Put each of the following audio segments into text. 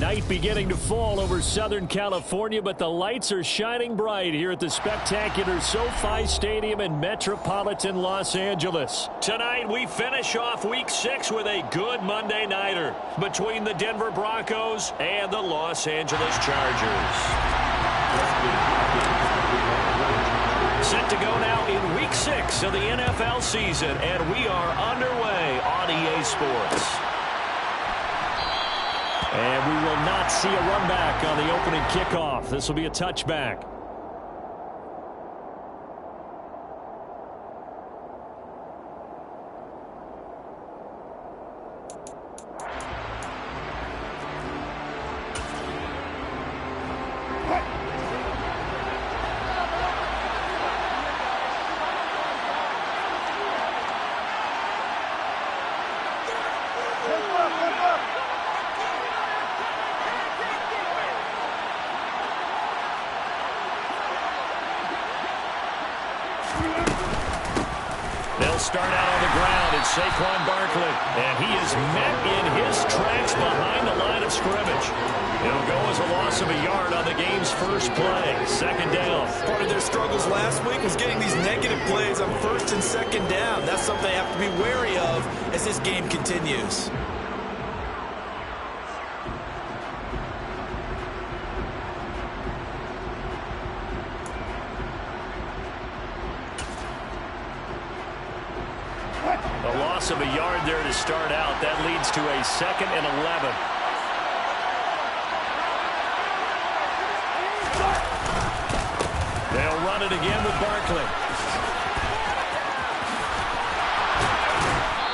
Night beginning to fall over Southern California, but the lights are shining bright here at the spectacular SoFi Stadium in metropolitan Los Angeles. Tonight, we finish off Week 6 with a good Monday nighter between the Denver Broncos and the Los Angeles Chargers. Set to go now in Week 6 of the NFL season, and we are underway on EA Sports. And we will not see a run back on the opening kickoff. This will be a touchback. They'll start out on the ground. It's Saquon Barkley, and he is met in his tracks behind the line of scrimmage. It'll go as a loss of a yard on the game's first play. Second down. Part of their struggles last week was getting these negative plays on first and second down. That's something they have to be wary of as this game continues. A loss of a yard there to start out. That leads to a 2nd and 11. They'll run it again with Barkley.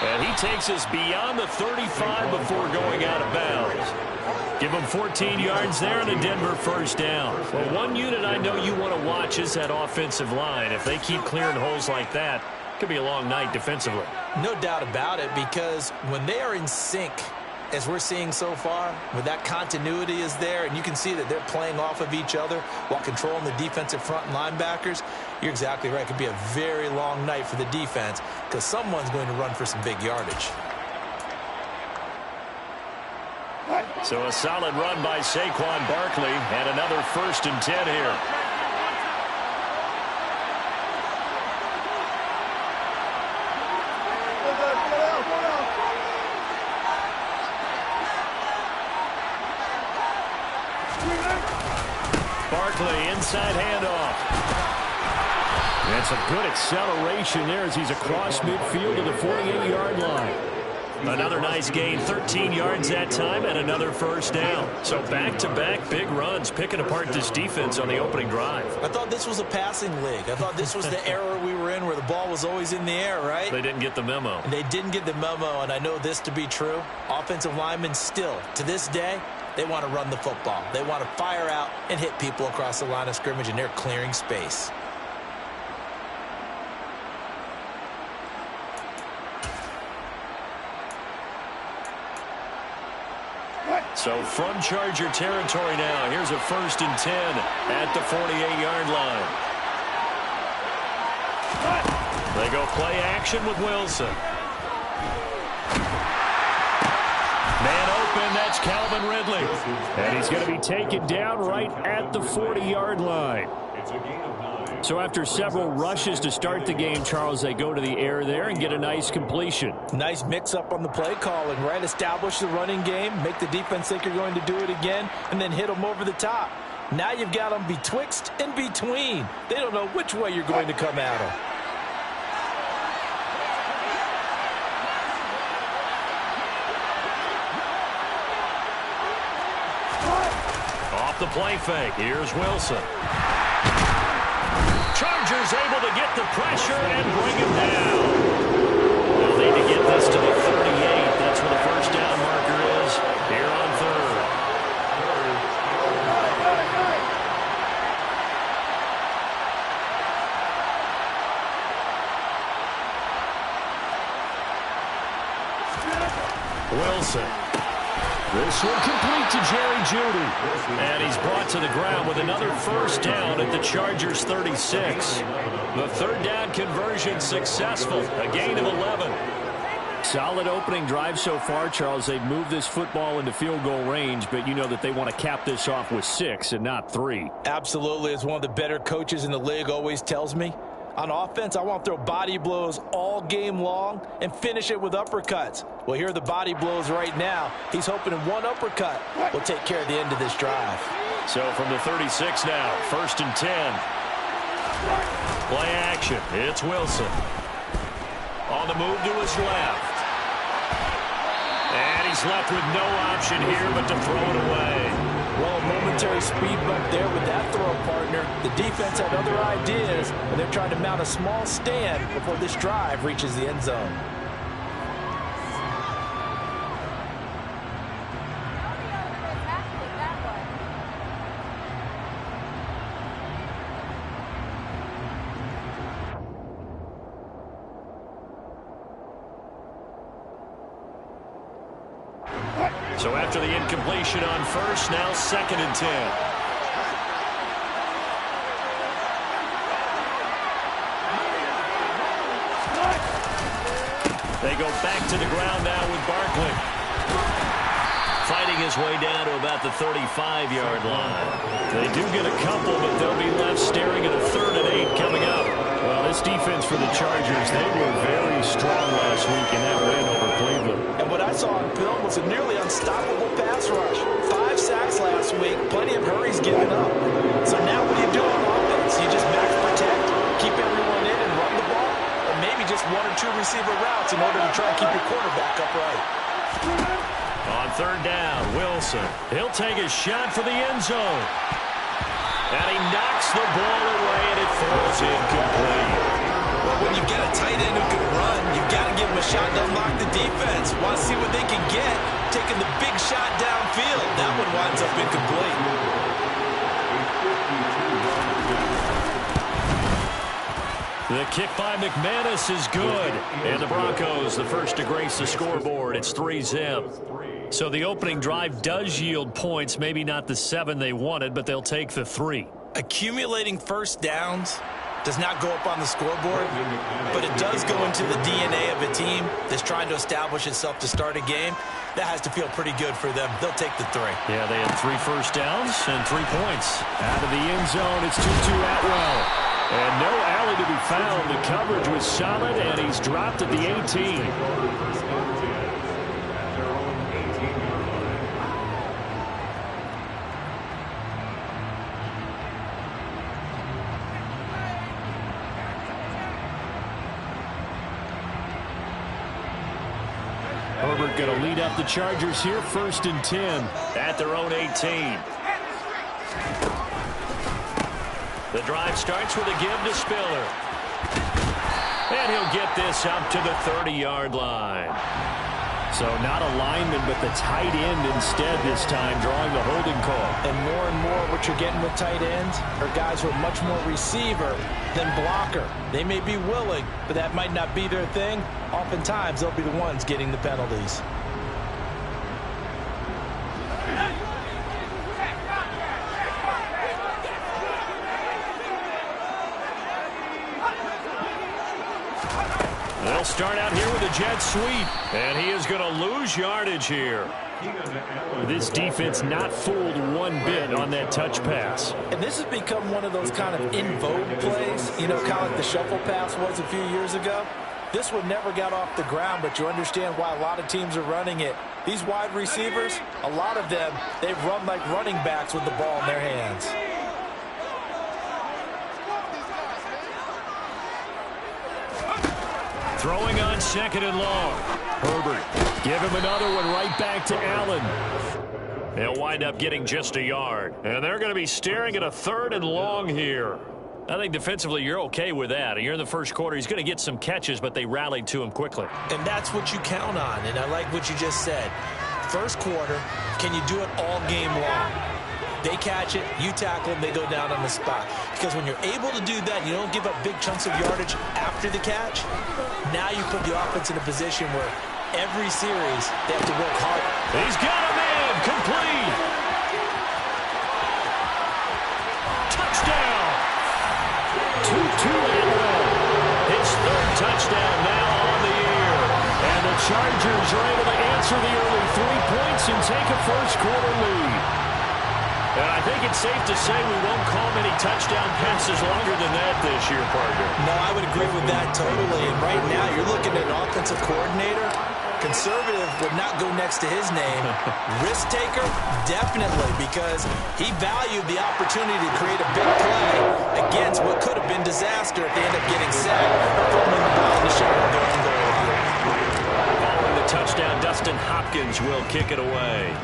And he takes us beyond the 35 before going out of bounds. Give him 14 yards there and a Denver first down. Well, one unit I know you want to watch is that offensive line. If they keep clearing holes like that, could be a long night defensively. No doubt about it, because when they are in sync, as we're seeing so far, when that continuity is there, and you can see that they're playing off of each other while controlling the defensive front and linebackers, you're exactly right. It could be a very long night for the defense because someone's going to run for some big yardage. So a solid run by Saquon Barkley, and another 1st and 10 here. Barkley, inside handoff. That's a good acceleration there as he's across midfield to the 48-yard line. Another nice gain, 13 yards that time, and another first down. So back-to-back big runs, picking apart this defense on the opening drive. I thought this was a passing league. I thought this was the era we were in where the ball was always in the air, right? They didn't get the memo. And they didn't get the memo, and I know this to be true. Offensive linemen still, to this day, they want to run the football. They want to fire out and hit people across the line of scrimmage, and they're clearing space. So from Charger territory now, here's a 1st and 10 at the 48-yard line. They go play action with Wilson. Man open, that's Calvin Ridley. And he's going to be taken down right at the 40-yard line. So after several rushes to start the game, Charles, they go to the air there and get a nice completion. Nice mix-up on the play calling, right? Establish the running game, make the defense think you're going to do it again, and then hit them over the top. Now you've got them betwixt and between. They don't know which way you're going to come at them. Off the play fake, here's Wilson. Chargers able to get the pressure and bring him down. They'll need to get this to the 38. That's where the first down marker is here on 3rd. Wilson. This one complete to Jerry Jeudy. And he's brought to the ground with another first down at the Chargers 36. The 3rd down conversion successful. A gain of 11. Solid opening drive so far, Charles. They've moved this football into field goal range, but you know that they want to cap this off with 6 and not 3. Absolutely. As one of the better coaches in the league always tells me, on offense, I want to throw body blows all game long and finish it with uppercuts. Well, here are the body blows right now. He's hoping in one uppercut will take care of the end of this drive. So from the 36 now, 1st and 10. Play action. It's Wilson. On the move to his left. And he's left with no option here but to throw it away. Well, a momentary speed bump there with that throw partner. The defense had other ideas, and they're trying to mount a small stand before this drive reaches the end zone. So after the incompletion on 1st, now 2nd and 10. They go back to the ground now with Barkley. Fighting his way down to about the 35-yard line. They do get a couple, but they'll be left staring at a 3rd and 8 coming up. Well, this defense for the Chargers, they were very strong last week in that win over Cleveland. And what I saw on film was a nearly unstoppable pass rush. 5 sacks last week, plenty of hurries given up. So now what do you do on offense? You just max protect, keep everyone in and run the ball, or maybe just 1 or 2 receiver routes in order to try and keep your quarterback upright. On 3rd down, Wilson. He'll take a shot for the end zone. And he knocks the ball away, and it falls incomplete. Well, when you've got a tight end who can run, you've got to give him a shot to unlock the defense. Want to see what they can get, taking the big shot downfield. That one winds up incomplete. The kick by McManus is good. And the Broncos, the first to grace the scoreboard. It's 3-zip. So the opening drive does yield points. Maybe not the 7 they wanted, but they'll take the 3. Accumulating first downs does not go up on the scoreboard, but it does go into the DNA of a team that's trying to establish itself to start a game. That has to feel pretty good for them. They'll take the 3. Yeah, they had 3 first downs and 3 points. Out of the end zone, it's 2-2 Atwell. And no alley to be found. The coverage was solid, and he's dropped at the 18. Herbert going to lead up the Chargers here, 1st and 10 at their own 18. The drive starts with a give to Spiller. And he'll get this up to the 30-yard line. So not a lineman, but the tight end instead this time, drawing the holding call. And more what you're getting with tight ends are guys who are much more receiver than blocker. They may be willing, but that might not be their thing. Oftentimes, they'll be the ones getting the penalties. They'll start out here with a jet sweep, and he is going to lose yardage here. This defense not fooled one bit on that touch pass. And this has become one of those kind of in vogue plays, you know, kind of like the shuffle pass was a few years ago. This one never got off the ground, but you understand why a lot of teams are running it. These wide receivers, a lot of them, they've run like running backs with the ball in their hands. Throwing on 2nd and long. Herbert, give him another one right back to Allen. They'll wind up getting just a yard. And they're going to be staring at a 3rd and long here. I think defensively you're okay with that. You're in the first quarter. He's going to get some catches, but they rallied to him quickly. And that's what you count on, and I like what you just said. First quarter, can you do it all game long? They catch it, you tackle them, they go down on the spot. Because when you're able to do that, you don't give up big chunks of yardage after the catch. Now you put the offense in a position where every series they have to work hard. He's got a man, complete. Touchdown. 2-2 Atwell. His 3rd touchdown now on the year. And the Chargers are able to answer the early 3 points and take a first-quarter lead. And I think it's safe to say we won't call many touchdown passes longer than that this year, partner. No, I would agree with that totally. And right now, you're looking at an offensive coordinator. Conservative would not go next to his name. Risk taker, definitely, because he valued the opportunity to create a big play against what could have been disaster if they end up getting sacked or fumbling the ball in the shadow of their own goal line. Following the touchdown, Dustin Hopkins will kick it away.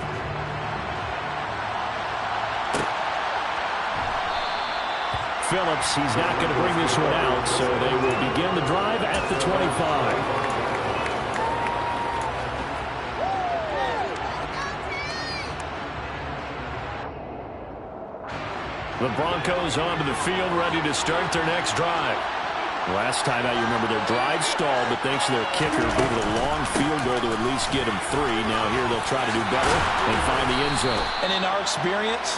Phillips, he's not going to bring this one out, so they will begin the drive at the 25. The Broncos onto the field, ready to start their next drive. Last time out, you remember their drive stalled, but thanks to their kicker, booted a long field goal to at least get them 3. Now here they'll try to do better and find the end zone. And in our experience,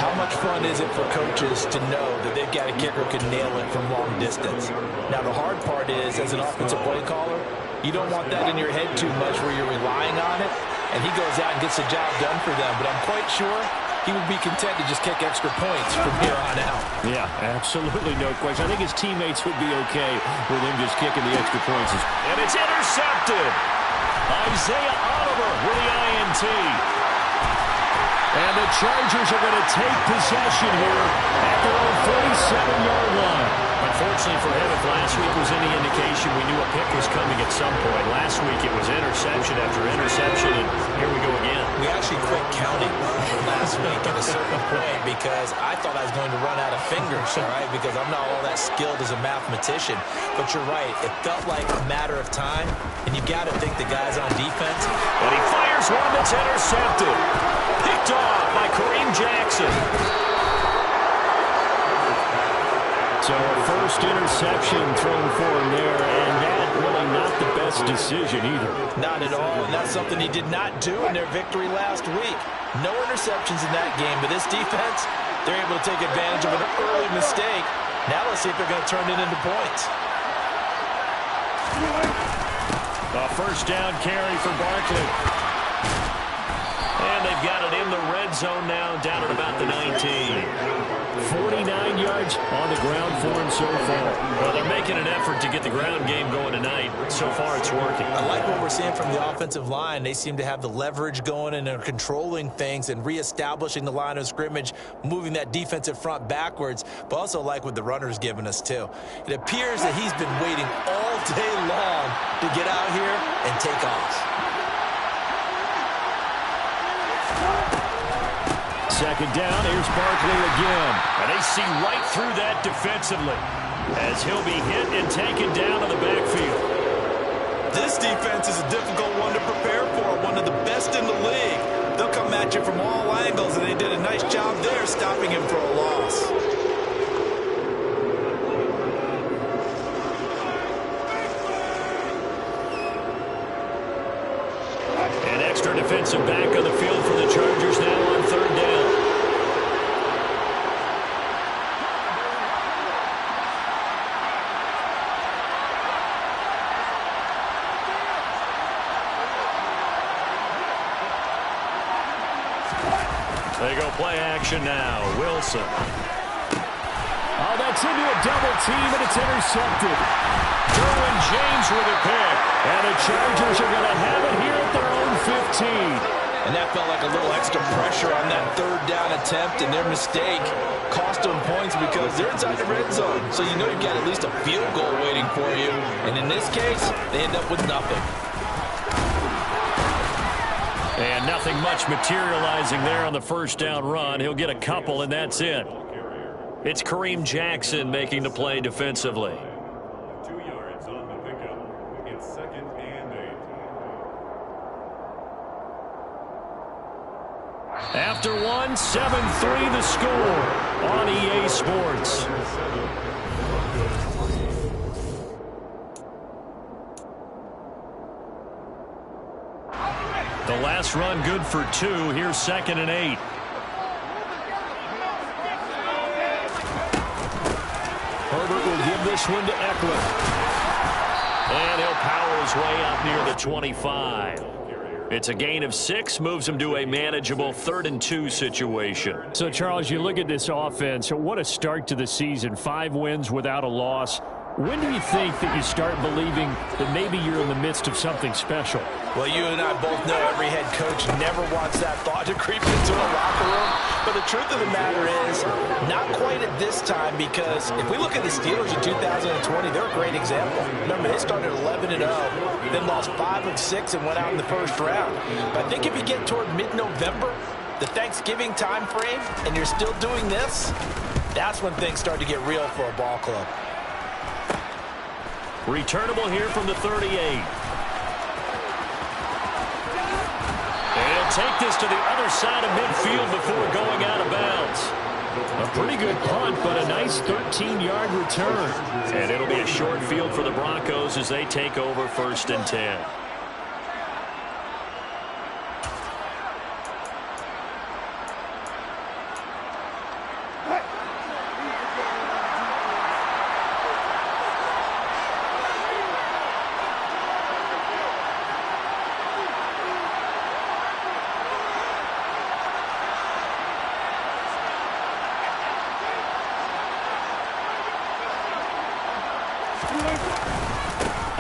how much fun is it for coaches to know that they've got a kicker who can nail it from long distance? Now, the hard part is, as an offensive play caller, you don't want that in your head too much where you're relying on it, and he goes out and gets the job done for them. But I'm quite sure he would be content to just kick extra points from here on out. Yeah, absolutely no question. I think his teammates would be okay with him just kicking the extra points. And it's intercepted. Isaiah Oliver with the INT. And the Chargers are going to take possession here at their own 47-yard line. Unfortunately for him, if last week was any indication, we knew a pick was coming at some point. Last week it was interception after interception, and here we go again. We actually quit counting last week at a certain point because I thought I was going to run out of fingers, all right, because I'm not all that skilled as a mathematician. But you're right, it felt like a matter of time, and you got to think the guys on defense. And he fires one that's intercepted. Picked off by Kareem Jackson. So a first interception thrown for him there, and that really not the best decision either. Not at all, and that's something he did not do in their victory last week. No interceptions in that game, but this defense, they're able to take advantage of an early mistake. Now let's see if they're going to turn it into points. A first down carry for Barkley. And they've got it in the red zone now, down at about the 19. 49 yards on the ground for him so far. Well, they're making an effort to get the ground game going tonight. So far, it's working. I like what we're seeing from the offensive line. They seem to have the leverage going and are controlling things and reestablishing the line of scrimmage, moving that defensive front backwards, but also like what the runner's giving us, too. It appears that he's been waiting all day long to get out here and take off. Second down, here's Barkley again. And they see right through that defensively as he'll be hit and taken down to the backfield. This defense is a difficult one to prepare for, one of the best in the league. They'll come at you from all angles, and they did a nice job there stopping him for a loss. An extra defensive back on the field for the Chargers now on third down. They go play action now. Wilson. Oh, that's into a double team, and it's intercepted. Derwin James with a pick. And the Chargers are going to have it here at their own 15. And that felt like a little extra pressure on that third down attempt, and their mistake cost them points because they're inside the red zone. So you know you've got at least a field goal waiting for you. And in this case, they end up with nothing. And nothing much materializing there on the first down run. He'll get a couple, and that's it. It's Kareem Jackson making the play defensively. 2 yards on the pickup. It's 2nd and 8. After one, 7-3 the score on EA Sports. The last run good for 2. Here's 2nd and 8. Herbert will give this one to Eckler. And he'll power his way up near the 25. It's a gain of 6, moves him to a manageable 3rd and 2 situation. So, Charles, you look at this offense, what a start to the season. 5 wins without a loss. When do you think that you start believing that maybe you're in the midst of something special? Well, you and I both know every head coach never wants that thought to creep into a locker room. But the truth of the matter is, not quite at this time, because if we look at the Steelers in 2020, they're a great example. Remember, they started 11-0, then lost 5 of 6 and went out in the first round. But I think if you get toward mid-November, the Thanksgiving time frame, and you're still doing this, that's when things start to get real for a ball club. Returnable here from the 38. And he'll take this to the other side of midfield before going out of bounds. A pretty good punt, but a nice 13-yard return. And it'll be a short field for the Broncos as they take over 1st and 10.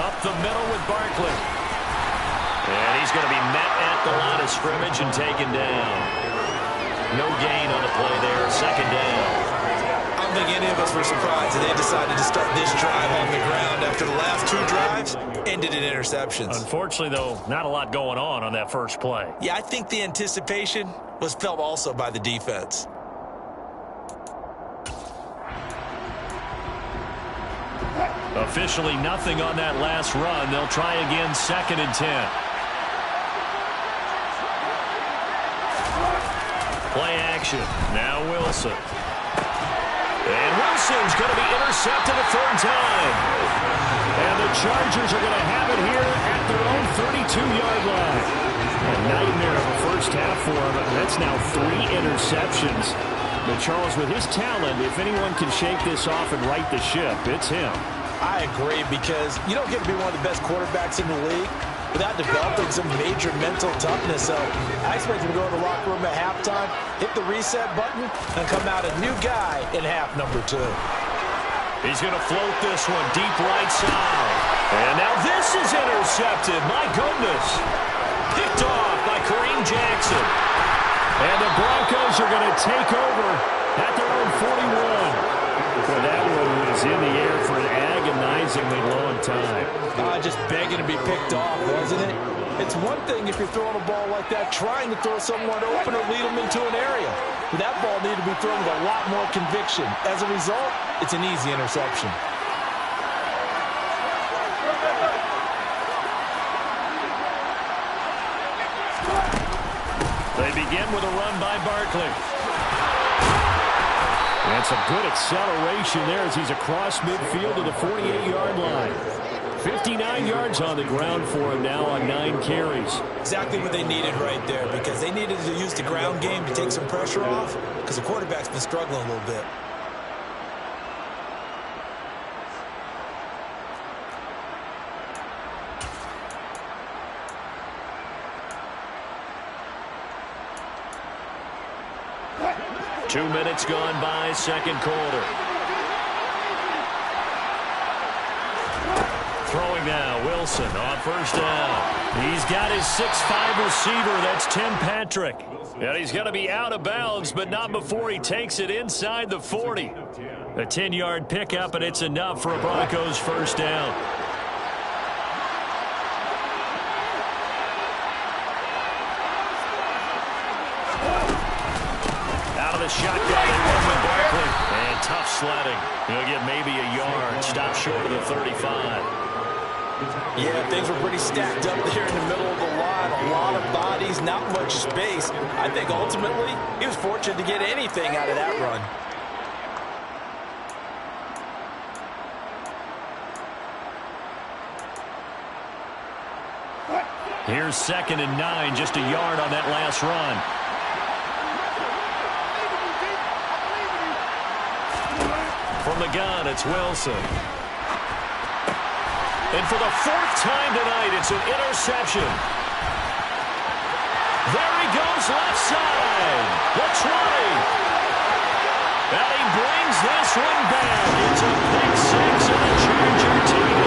Up the middle with Barkley. And he's going to be met at the line of scrimmage and taken down. No gain on the play there. 2nd down. I don't think any of us were surprised that they decided to start this drive on the ground after the last 2 drives ended in interceptions. Unfortunately, though, not a lot going on that first play. Yeah, I think the anticipation was felt also by the defense. Officially nothing on that last run. They'll try again 2nd and 10. Play action. Now Wilson. And Wilson's going to be intercepted a 3rd time. And the Chargers are going to have it here at their own 32-yard line. A nightmare of a first half for him. That's now 3 interceptions. But Charles, with his talent, if anyone can shake this off and right the ship, it's him. I agree, because you don't get to be one of the best quarterbacks in the league without developing some major mental toughness. So I expect him to go to the locker room at halftime, hit the reset button, and come out a new guy in half number 2. He's going to float this one deep right side. And now this is intercepted. My goodness. Picked off by Kareem Jackson. And the Broncos are going to take over at their own 41. Well, that one was in the air for an agonizingly long time. Just begging to be picked off, wasn't it? It's one thing if you're throwing a ball like that, trying to throw someone open or lead them into an area. But that ball needed to be thrown with a lot more conviction. As a result, it's an easy interception. They begin with a run by Barkley. And some good acceleration there as he's across midfield to the 48-yard line. 59 yards on the ground for him now on 9 carries. Exactly what they needed right there, because they needed to use the ground game to take some pressure off, because the quarterback's been struggling a little bit. Two minutes gone by, 2nd quarter. Throwing now, Wilson on 1st down. He's got his 6'5" receiver, that's Tim Patrick. And he's going to be out of bounds, but not before he takes it inside the 40. A 10-yard pickup, and it's enough for a Broncos 1st down. Shotgun, they run with Barkley. And tough sledding. He'll get maybe a yard. Stop short of the 35. Yeah, things were pretty stacked up there in the middle of the line. A lot of bodies, not much space. I think ultimately he was fortunate to get anything out of that run. Here's 2nd and 9, just a yard on that last run. From the gun, it's Wilson. And for the fourth time tonight, it's an interception. There he goes, left side. The 20. And he brings this one back. It's a big 6 and a Charger TD.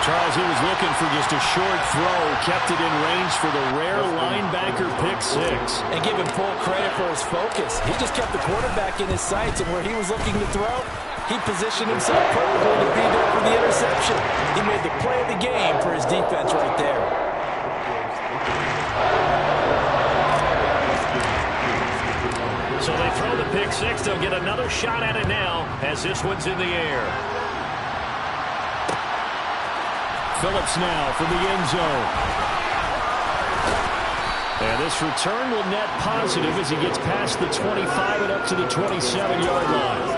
Charles, he was looking for just a short throw, kept it in range for the rare linebacker pick 6. And give him full credit for his focus. He just kept the quarterback in his sights, and where he was looking to throw, he positioned himself perfectly to be there for the interception. He made the play of the game for his defense right there. So they throw the pick 6. They'll get another shot at it now as this one's in the air. Phillips now from the end zone. And this return will net positive as he gets past the 25 and up to the 27-yard line.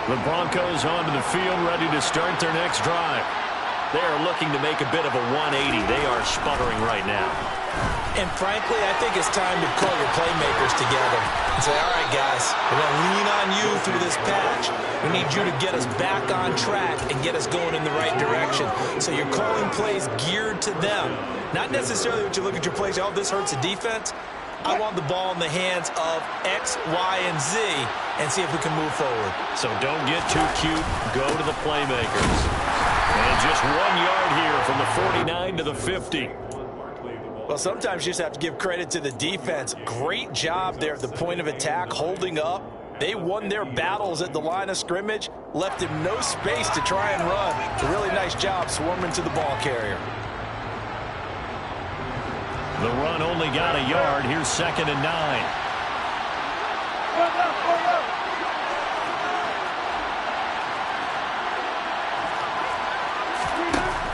The Broncos onto the field, ready to start their next drive. They are looking to make a bit of a 180. They are sputtering right now. And frankly, I think it's time to call your playmakers together and say, all right, guys, we're going to lean on you through this patch. We need you to get us back on track and get us going in the right direction. So you're calling plays geared to them. Not necessarily what you look at your plays, oh, this hurts the defense. I want the ball in the hands of X, Y, and Z and see if we can move forward. So don't get too cute. Go to the playmakers. And just 1 yard here from the 49 to the 50. Well, sometimes you just have to give credit to the defense. Great job there at the point of attack, holding up. They won their battles at the line of scrimmage, left him no space to try and run. A really nice job swarming to the ball carrier. The run only got a yard. Here's 2nd and 9.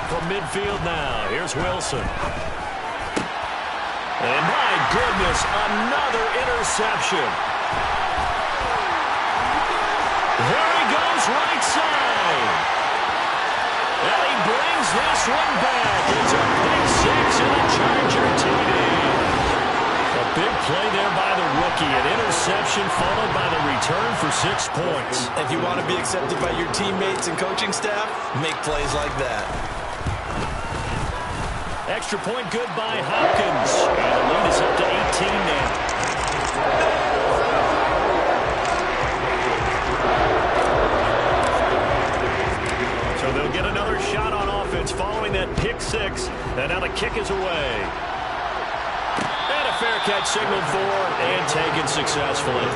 From midfield now, here's Wilson. And my goodness, another interception. There he goes, right side. And he brings this one back. It's a big 6 and a Charger TD. A big play there by the rookie. An interception followed by the return for 6 points. If you want to be accepted by your teammates and coaching staff, make plays like that. Extra point good by Hopkins. And the lead is up to 18 now. So they'll get another shot on offense following that pick 6. And now the kick is away. And a fair catch signaled for and taken successfully.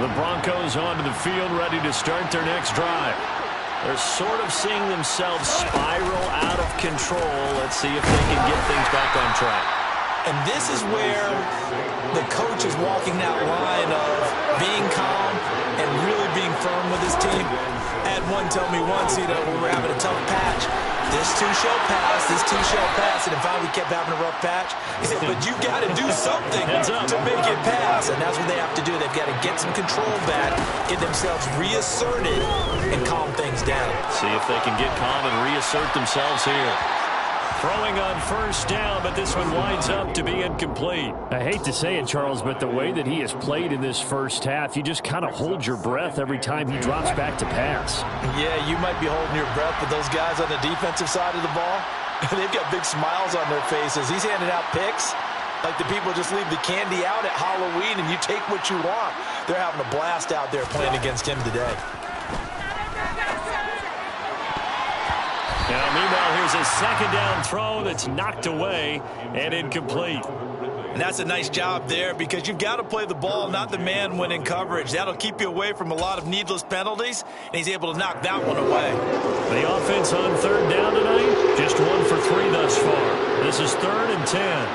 The Broncos onto the field, ready to start their next drive. They're sort of seeing themselves spiral out of control. Let's see if they can get things back on track. And this is where the coach is walking that line of being calm and really being firm with his team. I had one tell me once, when we're having a tough patch, this too shall pass, this too shall pass. And if we kept having a rough patch, he said, but you got to do something to make it pass. And that's what they have to do. They've got to get some control back, get themselves reasserted, and calm things down. See if they can get calm and reassert themselves here. Throwing on first down, but this one winds up to be incomplete. I hate to say it, Charles, but the way that he has played in this first half, you just kind of hold your breath every time he drops back to pass. Yeah, you might be holding your breath, but those guys on the defensive side of the ball, they've got big smiles on their faces. He's handing out picks like the people just leave the candy out at Halloween and you take what you want. They're having a blast out there playing against him today. Now, meanwhile, here's a second down throw that's knocked away and incomplete. And that's a nice job there because you've got to play the ball, not the man when in coverage. That'll keep you away from a lot of needless penalties, and he's able to knock that one away. The offense on third down tonight, just 1 for 3 thus far. This is 3rd and 10.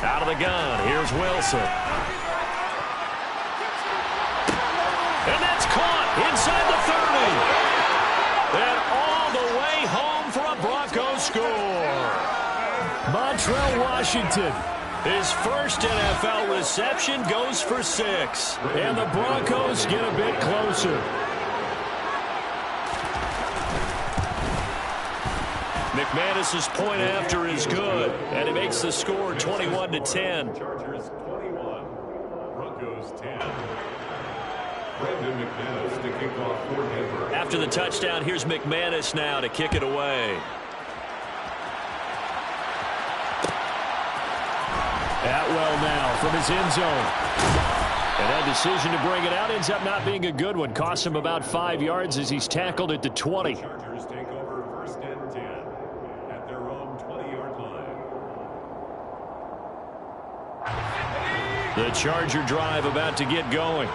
Out of the gun, here's Wilson. And that's caught inside the 30. And all the way home Dentrell Washington. His first NFL reception goes for 6. And the Broncos get a bit closer. McManus's point after is good, and he makes the score 21-10. Chargers 21, Broncos 10. Brandon McManus to kick off for Denver. After the touchdown, here's McManus now to kick it away. Atwell now from his end zone. And that decision to bring it out ends up not being a good one. Costs him about 5 yards as he's tackled at the 20. Chargers take over first and 10 at their own 20-yard line. The Charger drive about to get going.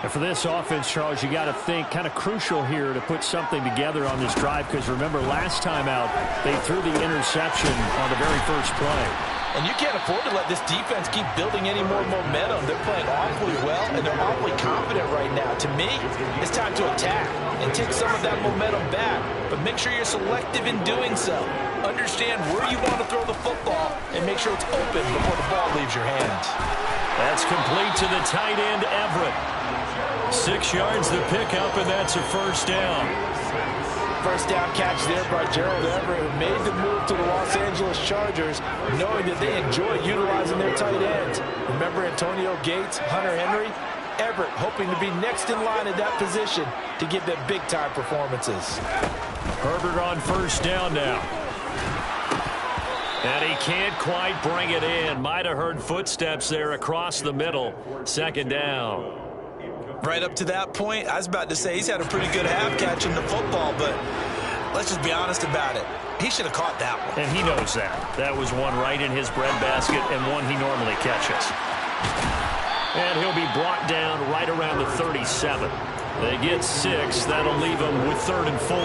And for this offense, Charles, you got to think kind of crucial here to put something together on this drive, because remember last time out they threw the interception on the very first play. And you can't afford to let this defense keep building any more momentum. They're playing awfully well, and they're awfully confident right now. To me, it's time to attack and take some of that momentum back. But make sure you're selective in doing so. Understand where you want to throw the football and make sure it's open before the ball leaves your hands. That's complete to the tight end, Everett. 6 yards the pickup, and that's a first down. First down catch there by Gerald Everett, who made the move to the Los Angeles Chargers, knowing that they enjoy utilizing their tight ends. Remember Antonio Gates, Hunter Henry? Everett hoping to be next in line at that position to give them big-time performances. Herbert on first down now. And he can't quite bring it in. Might have heard footsteps there across the middle. Second down. Right up to that point, I was about to say he's had a pretty good half catching the football, but let's just be honest about it. He should have caught that one. And he knows that. That was one right in his breadbasket and one he normally catches. And he'll be brought down right around the 37. They get 6. That'll leave them with 3rd and 4.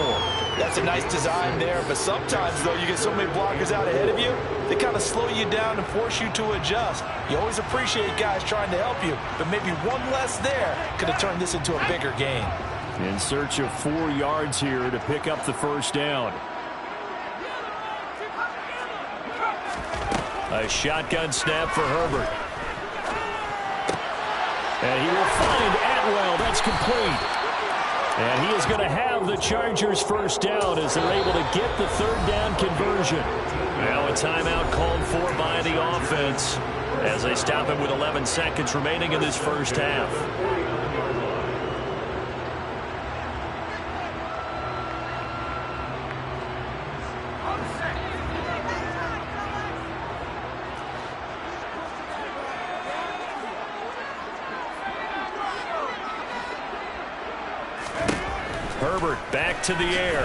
That's a nice design there, but sometimes, though, you get so many blockers out ahead of you, they kind of slow you down and force you to adjust. You always appreciate guys trying to help you, but maybe one less there could have turned this into a bigger game. In search of 4 yards here to pick up the first down. A shotgun snap for Herbert. And he will find Atwell. That's complete. And he is going to have the Chargers first down as they're able to get the 3rd down conversion. Now a timeout called for by the offense as they stop him with 11 seconds remaining in this first half. Herbert back to the air.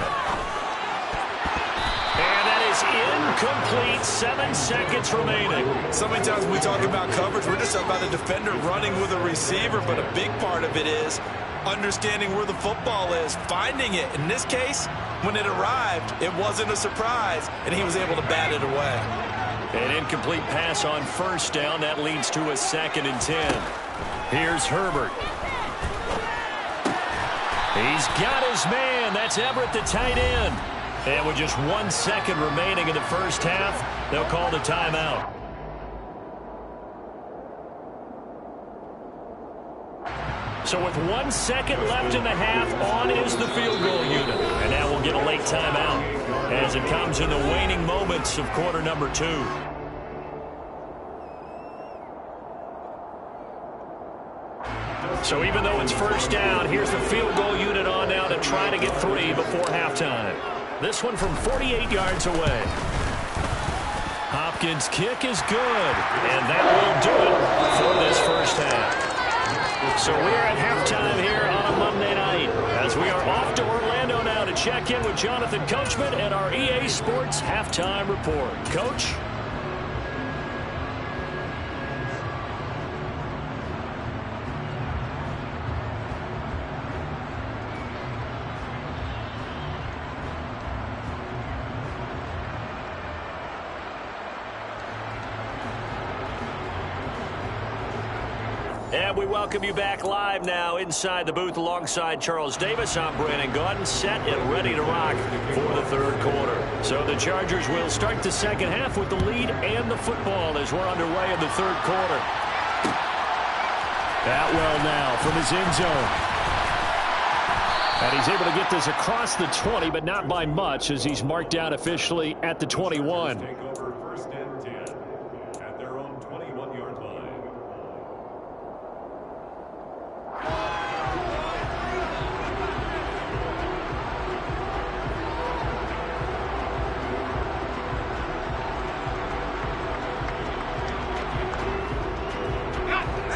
And that is incomplete. 7 seconds remaining. So many times when we talk about coverage, we're just about a defender running with a receiver, but a big part of it is understanding where the football is, finding it. In this case, when it arrived, it wasn't a surprise, and he was able to bat it away. An incomplete pass on first down. That leads to a 2nd and 10. Here's Herbert. He's got his man. That's Everett, the tight end. And with just 1 second remaining in the first half, they'll call the timeout. So with 1 second left in the half, on is the field goal unit. And now we'll get a late timeout as it comes in the waning moments of quarter number 2. So even though it's first down, here's the field goal unit on now to try to get 3 before halftime. This one from 48 yards away. Hopkins' kick is good, and that will do it for this first half. So we're at halftime here on a Monday night as we are off to Orlando now to check in with Jonathan Coachman and our EA Sports Halftime Report. Coach? And we welcome you back live now inside the booth alongside Charles Davis. I'm Brandon Gaudin, set and ready to rock for the third quarter. So the Chargers will start the second half with the lead and the football as we're underway in the third quarter. Atwell now from his end zone. And he's able to get this across the 20, but not by much as he's marked down officially at the 21. Take over first and 10 at their own 21-yard line.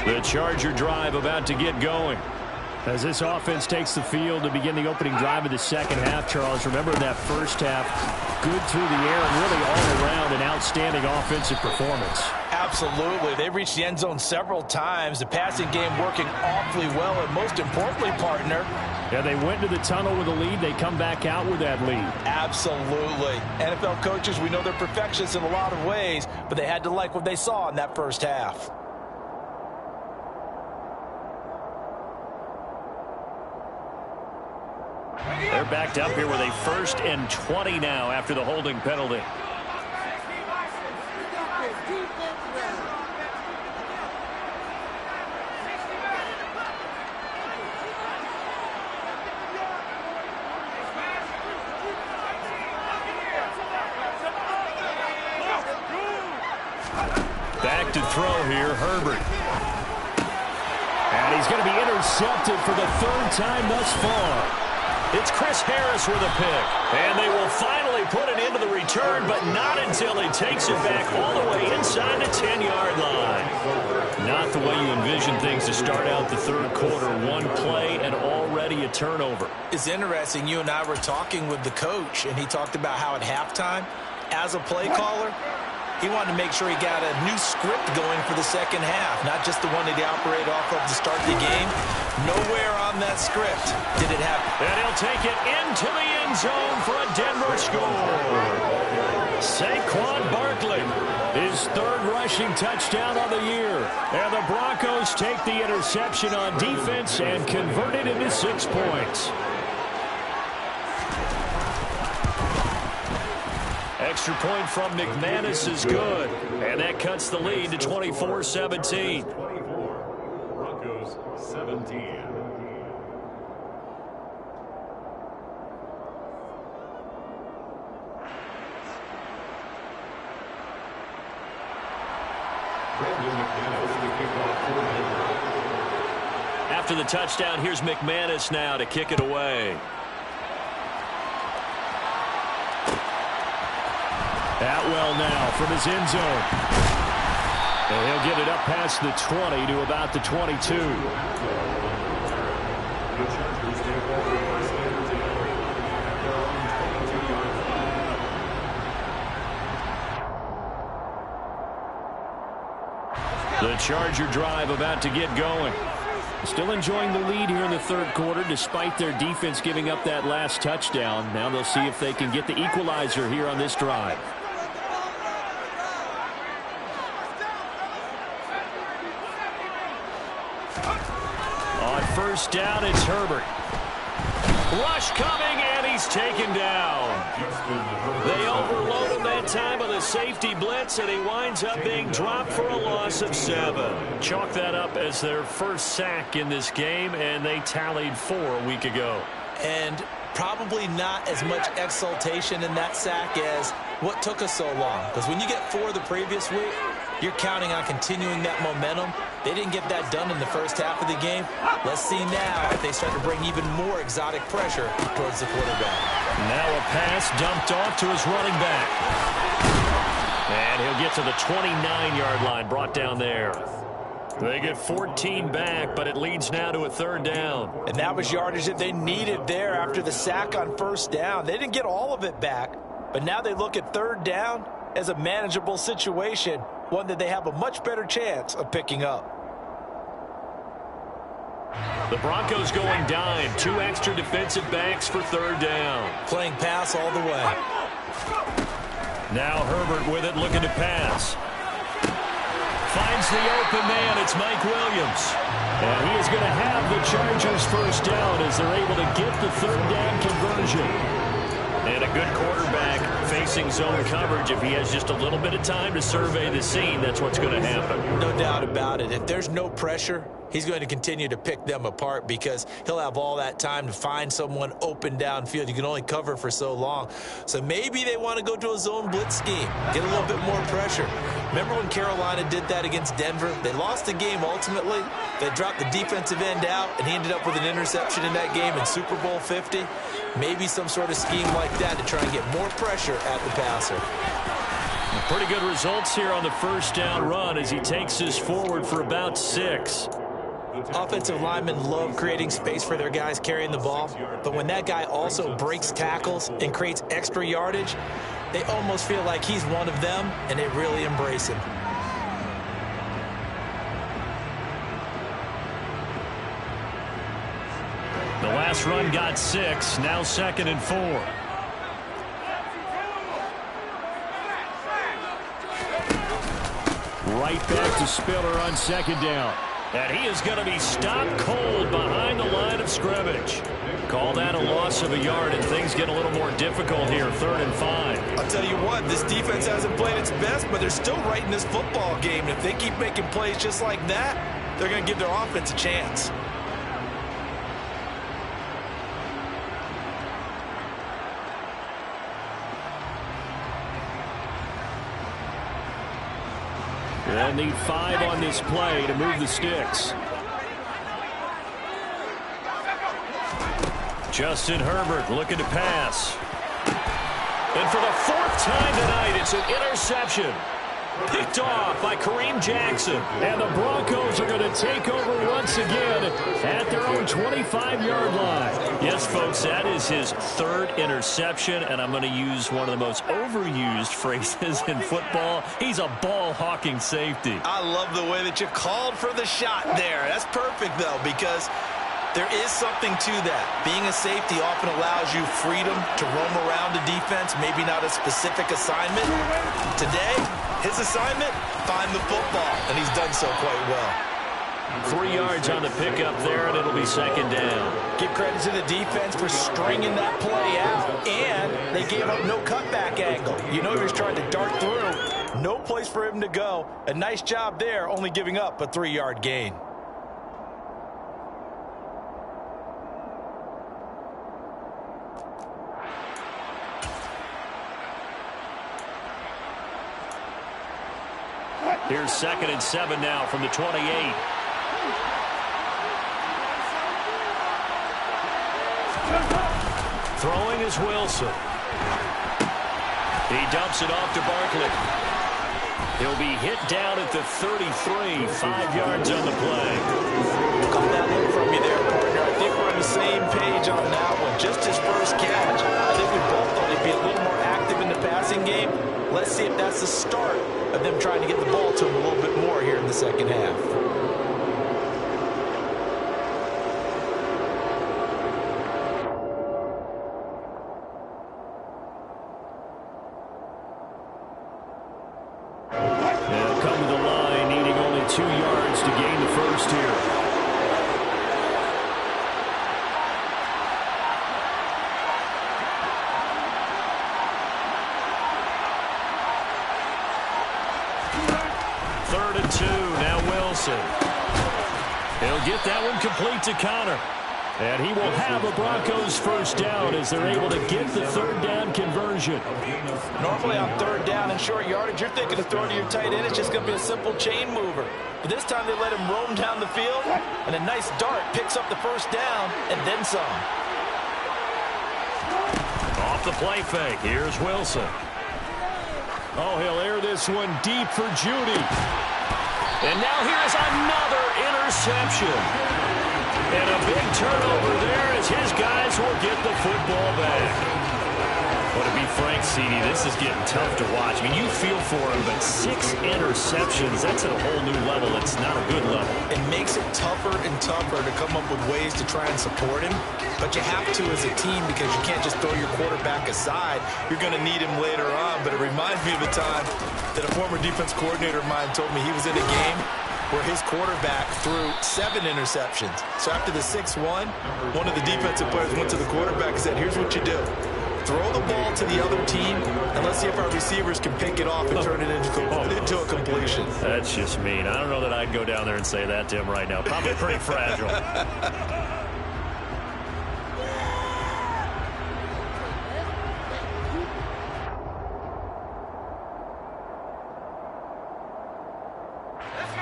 The Charger drive about to get going. As this offense takes the field to begin the opening drive of the second half, Charles, remember that first half, good through the air and really all around an outstanding offensive performance. Absolutely. They reached the end zone several times. The passing game working awfully well, and most importantly, partner. Yeah, they went to the tunnel with a lead. They come back out with that lead. Absolutely. NFL coaches, we know they're perfectionists in a lot of ways, but they had to like what they saw in that first half. They're backed up here with a 1st and 20 now after the holding penalty. Back to throw here, Herbert. And he's going to be intercepted for the 3rd time thus far. It's Chris Harris with a pick. And they will finally put it into the return, but not until he takes it back all the way inside the 10-yard line. Not the way you envision things to start out the third quarter. One play and already a turnover. It's interesting. You and I were talking with the coach, and he talked about how at halftime, as a play caller, he wanted to make sure he got a new script going for the second half, not just the one that he operated off of to start the game. Nowhere on that script did it happen. And he'll take it into the end zone for a Denver score. Saquon Barkley, his 3rd rushing touchdown on the year. And the Broncos take the interception on defense and convert it into 6 points. Extra point from McManus is good. And that cuts the lead to 24-17. 24, Broncos 17. After the touchdown, here's McManus now to kick it away. Atwell now from his end zone. And he'll get it up past the 20 to about the 22. The Charger drive about to get going. Still enjoying the lead here in the third quarter despite their defense giving up that last touchdown. Now they'll see if they can get the equalizer here on this drive. On first down, it's Herbert. Rush coming, and he's taken down. They overload him that time with a safety blitz, and he winds up being dropped for a loss of 7. Chalk that up as their first sack in this game, and they tallied 4 a week ago. And probably not as much exultation in that sack as what took us so long. Because when you get 4 the previous week, you're counting on continuing that momentum. They didn't get that done in the first half of the game. Let's see now if they start to bring even more exotic pressure towards the quarterback. Now a pass dumped off to his running back. And he'll get to the 29-yard line, brought down there. They get 14 back, but it leads now to a 3rd down. And that was yardage that they needed there after the sack on first down. They didn't get all of it back, but now they look at 3rd down as a manageable situation, one that they have a much better chance of picking up. The Broncos going dime. 2 extra defensive backs for 3rd down. Playing pass all the way. Now Herbert with it, looking to pass. Finds the open man. It's Mike Williams. And he is going to have the Chargers first down as they're able to get the third down conversion. And a good quarterback facing zone coverage. If he has just a little bit of time to survey the scene, that's what's going to happen. No doubt about it. If there's no pressure, he's going to continue to pick them apart because he'll have all that time to find someone open downfield. You can only cover for so long. So maybe they want to go to a zone blitz scheme, get a little bit more pressure. Remember when Carolina did that against Denver? They lost the game ultimately. They dropped the defensive end out, and he ended up with an interception in that game in Super Bowl 50. Maybe some sort of scheme like that to try and get more pressure at the passer. Pretty good results here on the first down run as he takes us forward for about 6. Offensive linemen love creating space for their guys carrying the ball, but when that guy also breaks tackles and creates extra yardage, they almost feel like he's one of them, and they really embrace him. The last run got 6, now 2nd and 4. Right back to Spiller on 2nd down. And he is going to be stopped cold behind the line of scrimmage. Call that a loss of a yard, and things get a little more difficult here, 3rd and 5. I'll tell you what, this defense hasn't played its best, but they're still right in this football game. And if they keep making plays just like that, they're going to give their offense a chance. They'll need 5 on this play to move the sticks. Justin Herbert looking to pass. And for the 4th time tonight, it's an interception. Picked off by Kareem Jackson. And the Broncos are going to take over once again at their own 25-yard line. Yes, folks, that is his 3rd interception, and I'm going to use one of the most overused phrases in football. He's a ball-hawking safety. I love the way that you called for the shot there. That's perfect, though, because there is something to that. Being a safety often allows you freedom to roam around the defense, maybe not a specific assignment. Today, his assignment, find the football, and he's done so quite well. 3 yards on the pickup there, and it'll be 2nd down. Give credit to the defense for stringing that play out, and they gave up no cutback angle. You know he was trying to dart through. No place for him to go. A nice job there, only giving up a 3-yard gain. Here's 2nd and 7 now from the 28. Throwing is Wilson. He dumps it off to Barkley. He'll be hit down at the 33, 5 yards on the play. Caught that look from you there, partner. I think we're on the same page on that one. Just his first catch. I think we both thought he'd be a little more active in the passing game. Let's see if that's the start of them trying to get the ball to him a little bit more here in the second half. They'll come to the line, needing only 2 yards to gain the first here. He'll get that one complete to Connor. And he will have a Broncos first down as they're able to get the 3rd down conversion. Normally on 3rd down and short yardage, you're thinking of throwing to your tight end. It's just going to be a simple chain mover. But this time they let him roam down the field, and a nice dart picks up the first down and then some. Off the play fake, here's Wilson. Oh, he'll air this one deep for Judy. And now here's another interception. And a big turnover there as his guys will get the football back. But to be frank, CD, this is getting tough to watch. I mean, you feel for him, but 6 interceptions, that's at a whole new level. It's not a good level. It makes it tougher and tougher to come up with ways to try and support him. But you have to as a team because you can't just throw your quarterback aside. You're going to need him later on. But it reminds me of the time that a former defense coordinator of mine told me he was in a game where his quarterback threw 7 interceptions. So after the 6-1, one of the defensive players went to the quarterback and said, here's what you do. Throw the ball to the other team, and let's see if our receivers can pick it off and turn it into a completion. That's just mean. I don't know that I'd go down there and say that to him right now. Probably pretty fragile.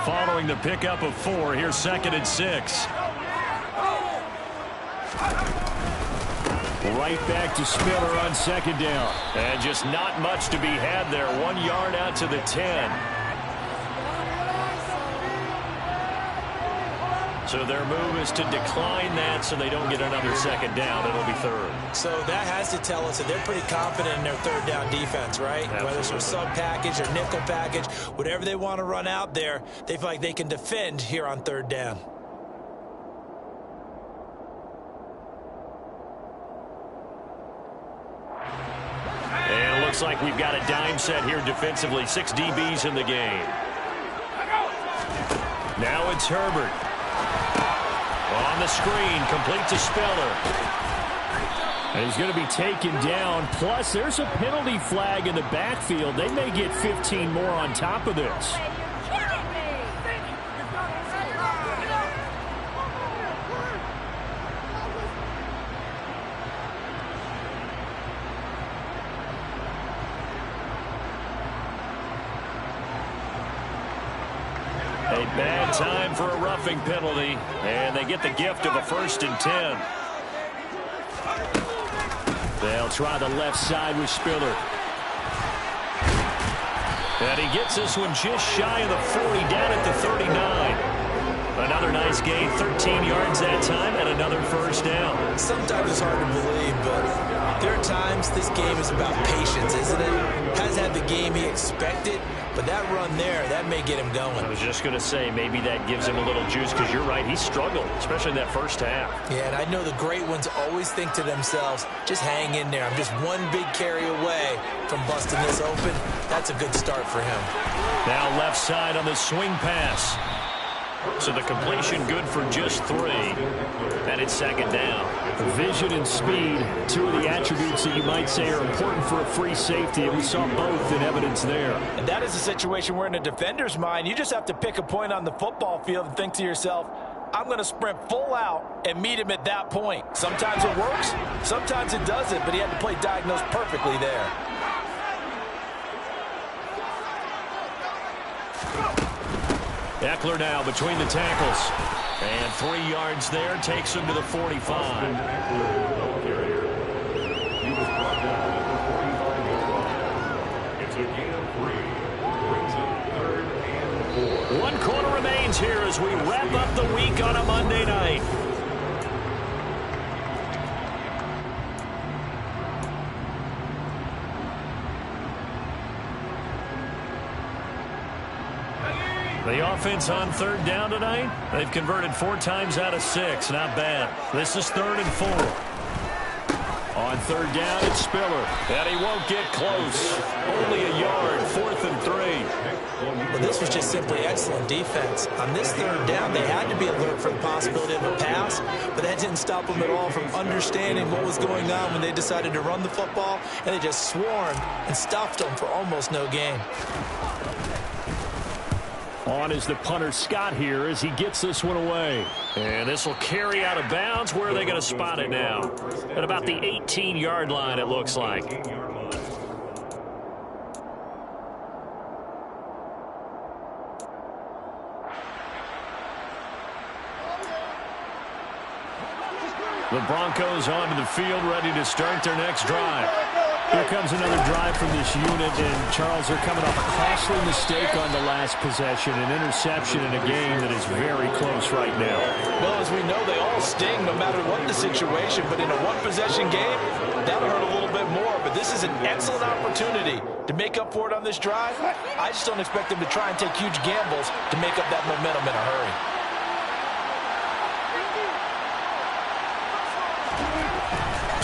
Following the pickup of 4, here's 2nd and 6. Right back to Spiller on 2nd down. And just not much to be had there. 1 yard out to the 10. So their move is to decline that so they don't get another 2nd down. It'll be 3rd. So that has to tell us that they're pretty confident in their 3rd down defense, right? Absolutely. Whether it's a sub package or nickel package, whatever they want to run out there, they feel like they can defend here on 3rd down. And it looks like we've got a dime set here defensively. 6 DBs in the game. Now it's Herbert. On the screen, complete to Spiller. And he's going to be taken down. Plus, there's a penalty flag in the backfield. They may get 15 more on top of this. A bad time for a roughing penalty, and they get the gift of a 1st and 10. They'll try the left side with Spiller. And he gets this one just shy of the 40, down at the 39. Another nice gain, 13 yards that time, and another 1st down. Sometimes it's hard to believe, but there are times this game is about patience, isn't it? Hasn't had the game he expected, but that run there, that may get him going. I was just going to say, maybe that gives him a little juice, because you're right, he struggled, especially in that 1st half. Yeah, and I know the great ones always think to themselves, just hang in there. I'm just one big carry away from busting this open. That's a good start for him. Now left side on the swing pass. So the completion good for just 3. And it's 2nd down. Vision and speed, 2 of the attributes that you might say are important for a free safety, and we saw both in evidence there. And that is a situation where in a defender's mind, you just have to pick a point on the football field and think to yourself, I'm going to sprint full out and meet him at that point. Sometimes it works, sometimes it doesn't, but he had to play diagnosed perfectly there. Eckler now between the tackles. And 3 yards there takes him to the 45. It's a gain of 3. Brings up 3rd and 4. 1 quarter remains here as we wrap up the week on a Monday night. The offense on 3rd down tonight, they've converted 4 times out of 6. Not bad. This is 3rd and 4. On 3rd down, it's Spiller. And he won't get close. Only a yard, 4th and 3. Well, this was just simply excellent defense. On this 3rd down, they had to be alert for the possibility of a pass, but that didn't stop them at all from understanding what was going on when they decided to run the football, and they just swarmed and stuffed them for almost no gain. On is the punter Scott here as he gets this one away. And this will carry out of bounds. Where are they going to spot it now? At about the 18-yard line, it looks like. The Broncos onto the field, ready to start their next drive. Here comes another drive from this unit, and Charles, they're coming off a costly mistake on the last possession, an interception in a game that is very close right now. Well, as we know, they all sting no matter what the situation, but in a one-possession game, that'll hurt a little bit more. But this is an excellent opportunity to make up for it on this drive. I just don't expect them to try and take huge gambles to make up that momentum in a hurry.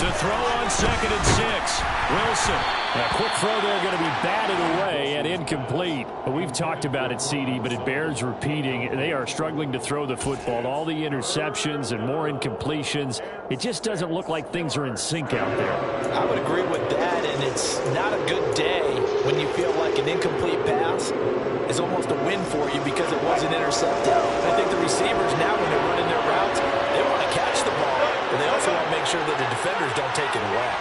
To throw on 2nd and 6. Wilson. A quick throw there going to be batted away and incomplete. We've talked about it, CD, but it bears repeating. They are struggling to throw the football. All the interceptions and more incompletions. It just doesn't look like things are in sync out there. I would agree with that, and it's not a good day when you feel like an incomplete pass is almost a win for you because it wasn't intercepted. I think the receivers now, when they're running their routes, they want to catch the ball, but they also want to make sure that the defenders don't take it away.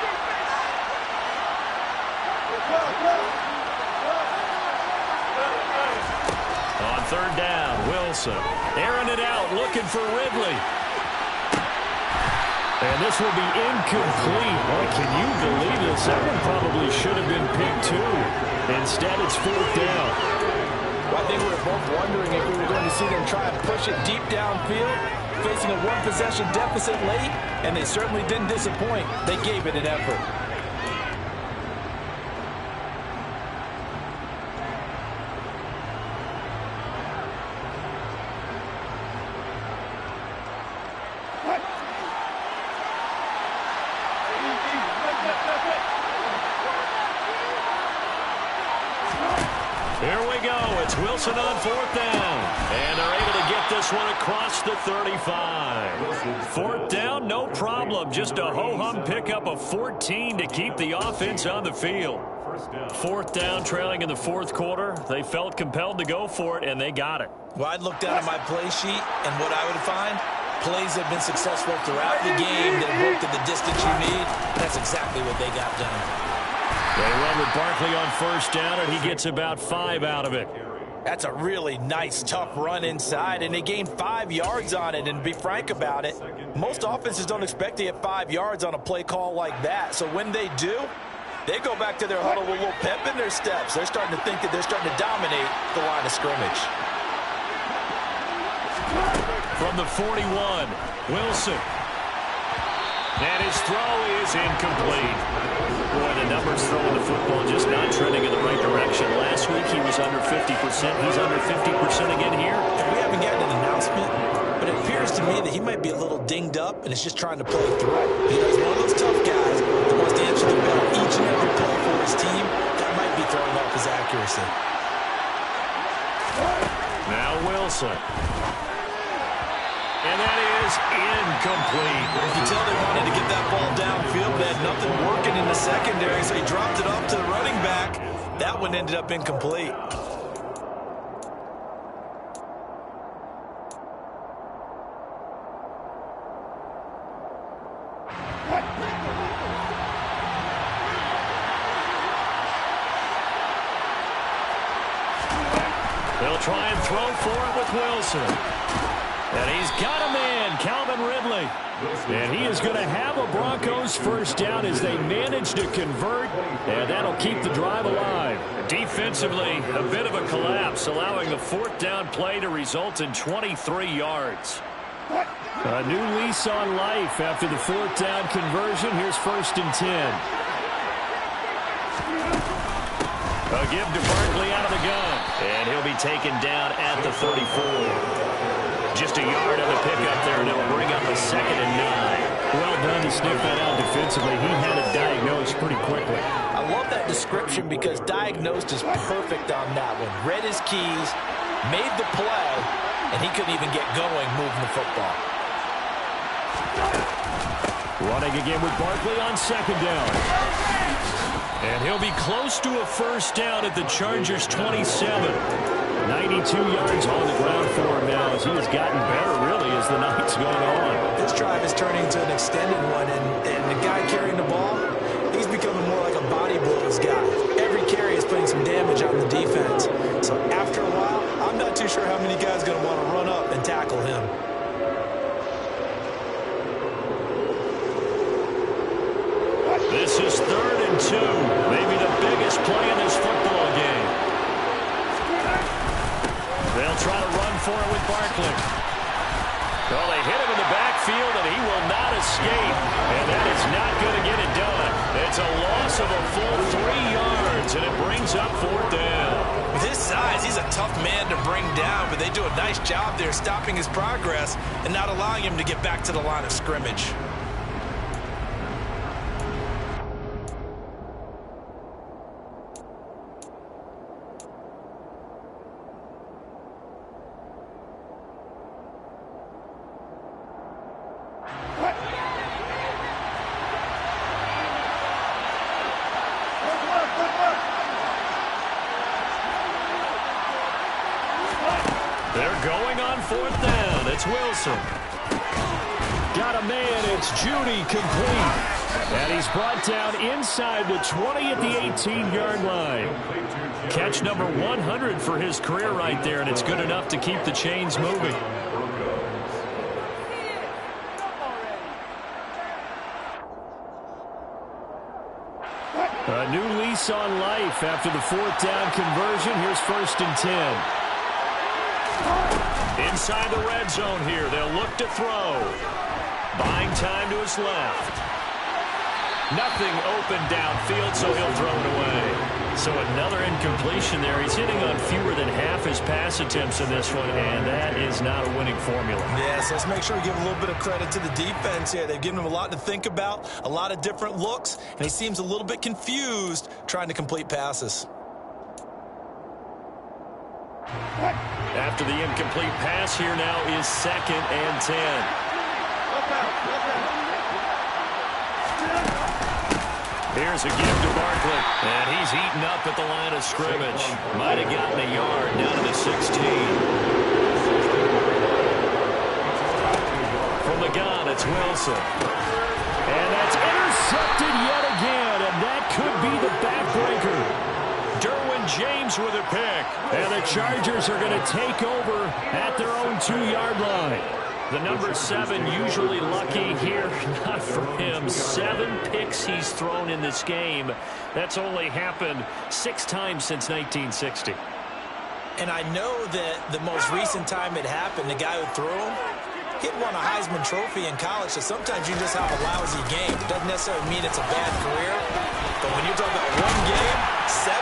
On 3rd down, Wilson airing it out, looking for Ridley. And this will be incomplete. Boy, can you believe this? That one probably should have been picked too. Instead, it's 4th down. Well, I think we were both wondering if we were going to see them try and push it deep downfield, facing a one-possession deficit late, and they certainly didn't disappoint. They gave it an effort. Here we go. It's Wilson on 4th down. And they're able to get this one across the 35. 4th down, no problem. Just a ho-hum pickup of 14 to keep the offense on the field. 4th down, trailing in the 4th quarter. They felt compelled to go for it, and they got it. Well, I'd look down at my play sheet, and what I would find, plays have been successful throughout the game that have worked at the distance you need. That's exactly what they got done. They run with Barkley on 1st down, and he gets about 5 out of it. That's a really nice, tough run inside, and they gained 5 yards on it. And to be frank about it, most offenses don't expect to get 5 yards on a play call like that. So when they do, they go back to their huddle with a little pep in their steps. They're starting to think that they're starting to dominate the line of scrimmage. From the 41, Wilson. And his throw is incomplete. Boy, the numbers throwing the football just not trending in the right direction. Last week he was under 50%. He's under 50% again here. We haven't gotten an announcement, but it appears to me that he might be a little dinged up and is just trying to play through. He's one of those tough guys that wants to answer the bell each and every play for his team. That might be throwing off his accuracy. Now Wilson. And that is incomplete. You can tell they wanted to get that ball downfield. They had nothing working in the secondary, so he dropped it off to the running back. That one ended up incomplete. They'll try and throw for it with Wilson. And he's got a man, Calvin Ridley. And he is going to have a Broncos 1st down as they manage to convert. And that'll keep the drive alive. Defensively, a bit of a collapse, allowing the 4th down play to result in 23 yards. A new lease on life after the 4th down conversion. Here's 1st and 10. A give to Barkley out of the gun. And he'll be taken down at the 34. Just a yard on the pickup there, and it'll bring up a 2nd and 9. Well done to sniff that out defensively. He had it diagnosed pretty quickly. I love that description because diagnosed is perfect on that one. Read his keys, made the play, and he couldn't even get going moving the football. Running again with Barkley on 2nd down. And he'll be close to a 1st down at the Chargers' 27. 92 yards on the ground for him now as he has gotten better, really, as the night's going on. This drive is turning into an extended one, and the guy carrying the ball, he's becoming more like a body blows guy. Every carry is putting some damage on the defense. So after a while, I'm not too sure how many guys are going to want to run up and tackle him. This is 3rd and 2, maybe the biggest play in this football game. They'll try to run for it with Barkley. Well, they hit him in the backfield, and he will not escape. And that is not going to get it done. It's a loss of a full 3 yards, and it brings up 4th down. With his size, he's a tough man to bring down, but they do a nice job there stopping his progress and not allowing him to get back to the line of scrimmage. fourth down. It's Wilson. Got a man. It's Judy complete. And he's brought down inside the 20 at the 18-yard line. Catch number 100 for his career right there, and it's good enough to keep the chains moving. A new lease on life after the fourth down conversion. Here's 1st and 10. Inside the red zone here. They'll look to throw. Buying time to his left. Nothing open downfield, so he'll throw it away. So another incompletion there. He's hitting on fewer than half his pass attempts in this one, and that is not a winning formula. Yes, let's make sure we give a little bit of credit to the defense here. They've given him a lot to think about, a lot of different looks, and he seems a little bit confused trying to complete passes. After the incomplete pass, here now is 2nd and 10. Here's a give to Barkley, and he's eaten up at the line of scrimmage. Might have gotten a yard down to the 16. From the gun, it's Wilson. And that's intercepted yet again, and that could be the backbreaker. Derwin James with a pick, and the Chargers are going to take over at their own 2-yard line. The number 7 usually lucky here. Not for him. 7 picks he's thrown in this game. That's only happened 6 times since 1960. And I know that the most recent time it happened, the guy who threw him, he won a Heisman Trophy in college, so sometimes you just have a lousy game. It doesn't necessarily mean it's a bad career. But when you're talking about one game, 7,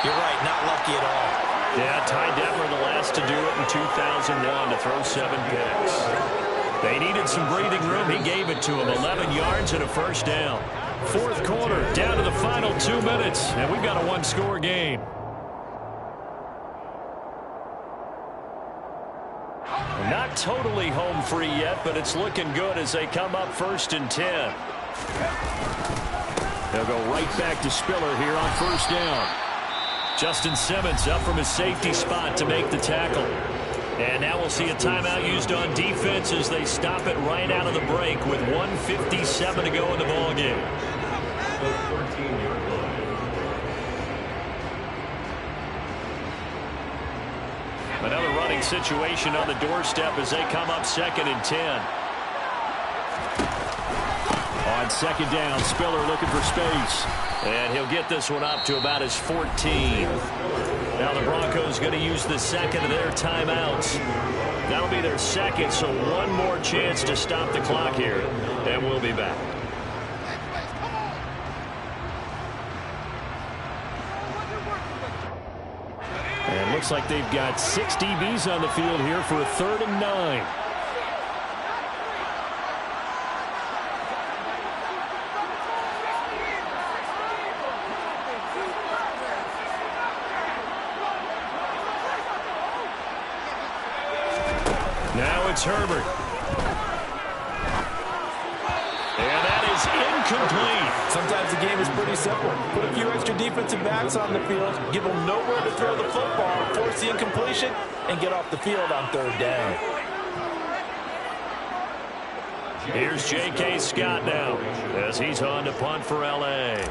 you're right, not lucky at all. Yeah, Ty Detmer the last to do it in 2001 to throw 7 picks. They needed some breathing room. He gave it to them. 11 yards and a first down. Fourth quarter, down to the final 2 minutes, and we've got a 1-score game. Not totally home free yet, but it's looking good as they come up 1st and 10. They'll go right back to Spiller here on 1st down. Justin Simmons up from his safety spot to make the tackle. And now we'll see a timeout used on defense as they stop it right out of the break with 1:57 to go in the ballgame. Another running situation on the doorstep as they come up 2nd and 10. On 2nd down, Spiller looking for space. And he'll get this one up to about his 14. Now the Broncos going to use the 2nd of their timeouts. That'll be their 2nd, so one more chance to stop the clock here. And we'll be back. And it looks like they've got 6 DBs on the field here for a 3rd and 9. Now it's Herbert. And that is incomplete. Sometimes the game is pretty simple. Put a few extra defensive backs on the field, give them nowhere to throw the football, force the incompletion, and get off the field on 3rd down. Here's J.K. Scott now as he's on to punt for L.A.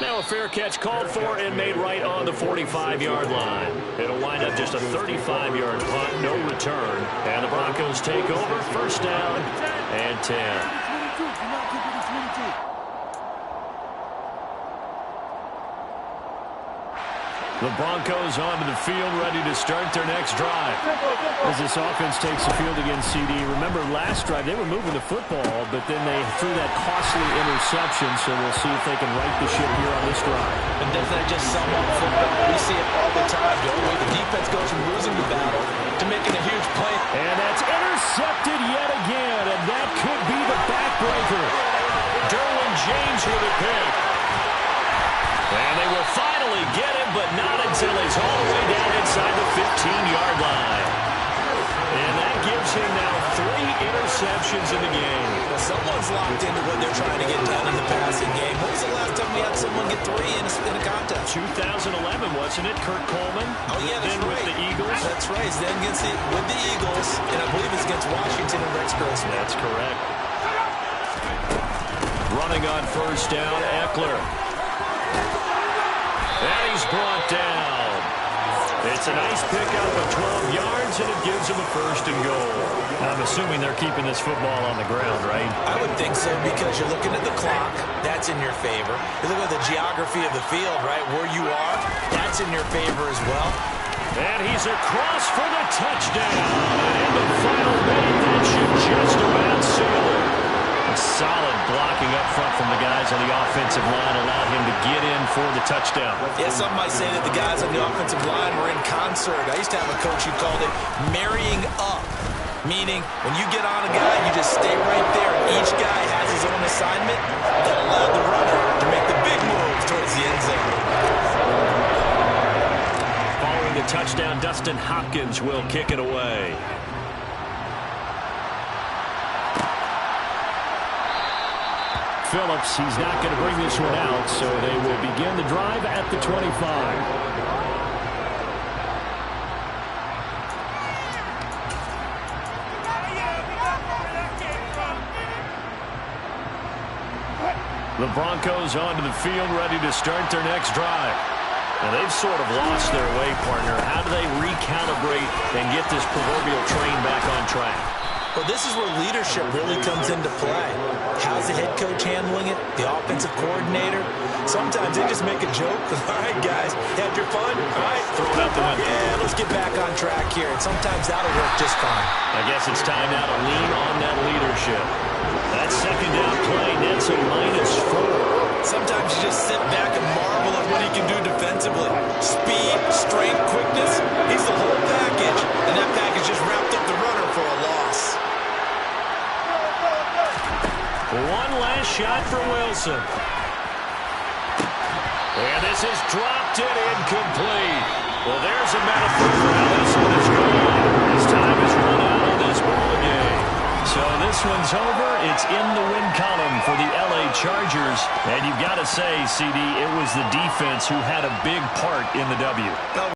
Now a fair catch called for and made right on the 45-yard line. It'll wind up just a 35-yard punt, no return. And the Broncos take over, 1st down and 10. The Broncos onto the field, ready to start their next drive. As this offense takes the field against CD, remember last drive they were moving the football, but then they threw that costly interception, so we'll see if they can right the ship here on this drive. And doesn't that just sum up football? We see it all the time, don't we? The defense goes from losing the battle to making a huge play. And that's intercepted yet again, and that could be the backbreaker. Derwin James with a pick. And they will finally get him, but not until he's all the way down inside the 15-yard line. And that gives him now 3 interceptions in the game. Someone's locked into what they're trying to get done in the passing game. When was the last time we had someone get 3 in a contest? 2011, wasn't it? Kurt Coleman. Oh, yeah, that's then right. with the Eagles. That's right. He's then with the Eagles, and I believe it's against Washington and Rex Grossman. That's correct. Running on first down, Eckler. And he's brought down. It's a nice pickup of 12 yards, and it gives him a first and goal. I'm assuming they're keeping this football on the ground, right? I would think so, because you're looking at the clock. That's in your favor. You look at the geography of the field, right, where you are. That's in your favor as well. And he's across for the touchdown. And in the final minute, that should just about seal it. A solid blocking up front from the guys on the offensive line allowed him to get in for the touchdown. Yeah, some might say that the guys on the offensive line were in concert. I used to have a coach who called it marrying up, meaning when you get on a guy, you just stay right there. Each guy has his own assignment that allowed the runner to make the big moves towards the end zone. Following the touchdown, Dustin Hopkins will kick it away. Phillips, he's not going to bring this one out, so they will begin the drive at the 25. The Broncos onto the field, ready to start their next drive. Now, they've sort of lost their way, partner. How do they recalibrate and get this proverbial train back on track? Well, this is where leadership really comes into play. How's the head coach handling it? The offensive coordinator? Sometimes they just make a joke. All right, guys, had your fun? All right, throw it out the window. Yeah, let's get back on track here. And sometimes that'll work just fine. I guess it's time now to lean on that leadership. That second down play nets a -4. Sometimes you just sit back and marvel at what he can do defensively. Speed, strength, quickness. He's the whole package. And that package just wrapped up the runner for a loss. One last shot for Wilson. And this is dropped and incomplete. Well, there's a metaphor for how this one is going. His time is run out on this ball game. So this one's over. It's in the win column for the LA Chargers. And you've got to say, CD, it was the defense who had a big part in the W.